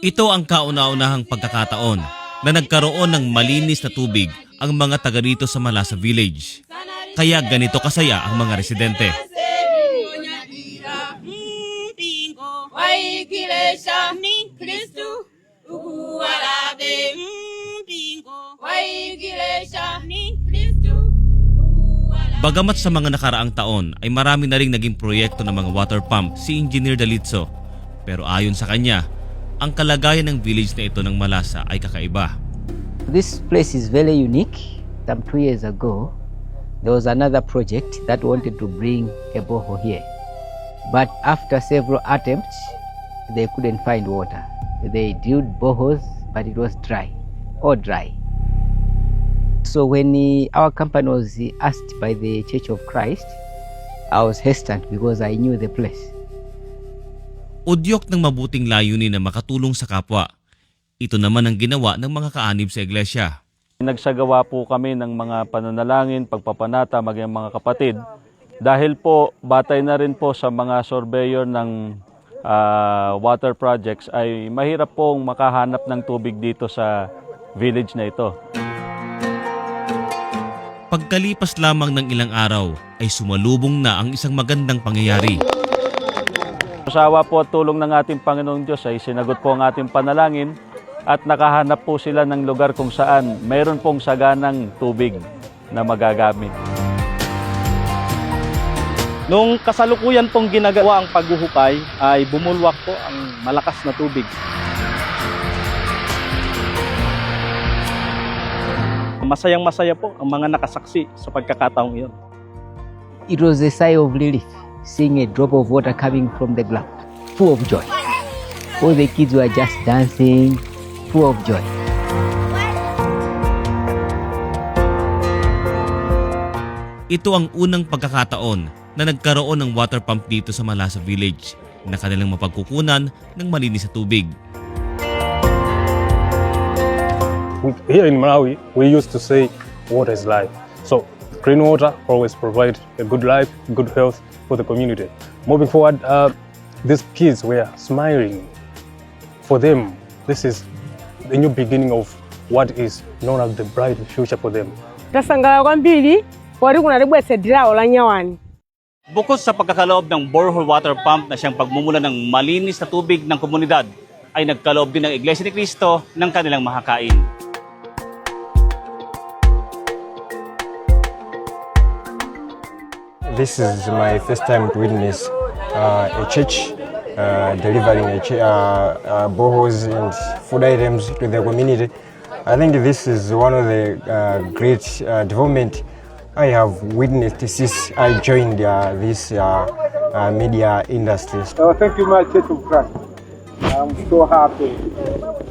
Ito ang kauna-unahang pagkakataon na nagkaroon ng malinis na tubig ang mga taga rito sa Malasa Village. Kaya ganito kasaya ang mga residente. Bagamat sa mga nakaraang taon ay marami na ring naging proyekto ng mga water pump si Engineer Dalitso, pero ayon sa kanya, ang kalagayan ng village na ito ng Malasa ay kakaiba. This place is very unique. Some 2 years ago, there was another project that wanted to bring a borehole here. But after several attempts, they couldn't find water. They drilled boreholes, but it was dry, all dry. So when our company was asked by the Church of Christ, I was hesitant because I knew the place. Udyok ng mabuting layunin na makatulong sa kapwa. Ito naman ang ginawa ng mga kaanib sa iglesia. Nagsagawa po kami ng mga pananalangin, pagpapanata, maging mga kapatid. Dahil po, batay na rin po sa mga surveyor ng water projects, ay mahirap pong makahanap ng tubig dito sa village na ito. Pagkalipas lamang ng ilang araw, ay sumalubong na ang isang magandang pangyayari. Sa awa po at tulong ng ating Panginoong Diyos ay sinagot po ang ating panalangin at nakahanap po sila ng lugar kung saan mayroon pong saganang tubig na magagamit. Nung kasalukuyan pong ginagawa ang paghuhukay ay bumulwak po ang malakas na tubig. Masayang-masaya po ang mga nakasaksi sa pagkakataong iyon. It was a sigh of relief, seeing a drop of water coming from the ground, full of joy. All the kids were just dancing, full of joy. Ito ang unang pagkakataon na nagkaroon ng water pump dito sa Malasa Village na kanilang mapagkukunan ng malinis na tubig. Here in Malawi, we used to say water is life. So clean water always provides a good life, good health for the community. Moving forward, these kids were smiling. For them, this is the new beginning of what is known as the bright future for them. Tasangala kwambiri wari kunalibwesedira olanyawani. Bukod sa pagkakaloob ng borehole water pump na siyang pagmumula ng malinis na tubig ng komunidad, ay nagkaloob din ng Iglesia ni Cristo ng kanilang mahakain. This is my first time to witness a church delivering boreholes and food items to the community. I think this is one of the great development I have witnessed since I joined this media industry. Thank you, my Church of Christ. I'm so happy.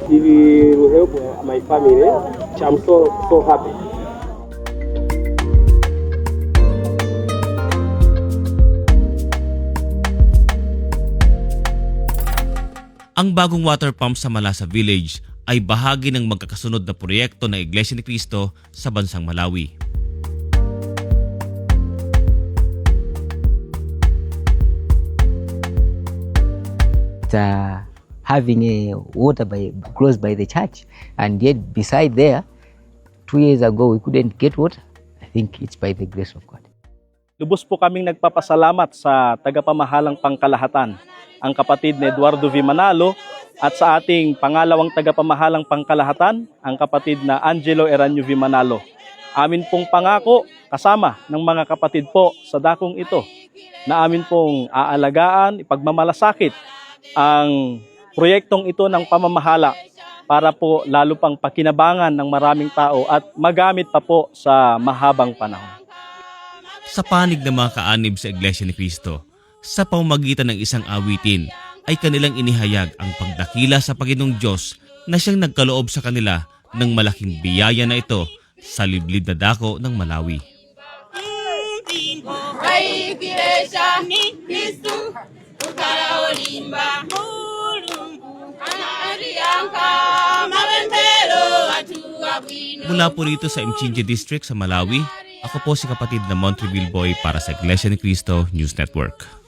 If you help my family, I'm so happy. Ang bagong water pump sa Malasa Village ay bahagi ng magkakasunod na proyekto ng Iglesia ni Cristo sa bansang Malawi. Having a water close by the church, and yet beside there, 2 years ago we couldn't get water. I think it's by the grace of God. Lubos po kaming nagpapasalamat sa tagapamahalang pangkalahatan, ang kapatid na Eduardo V. Manalo, at sa ating pangalawang tagapamahalang pangkalahatan, ang kapatid na Angelo Eranio V. Manalo. Amin pong pangako, kasama ng mga kapatid po sa dakong ito, na amin pong aalagaan, ipagmamalasakit ang proyektong ito ng pamamahala para po lalo pang pakinabangan ng maraming tao at magamit pa po sa mahabang panahon. Sa panig ng mga kaanib sa Iglesia ni Cristo, sa pamamagitan ng isang awitin, ay kanilang inihayag ang pagdakila sa Panginoong Diyos na siyang nagkaloob sa kanila ng malaking biyaya na ito sa liblib na dako ng Malawi. Mula po rito sa Mchinji District sa Malawi, ako po si kapatid na Montreville Boy para sa Iglesia ni Cristo News Network.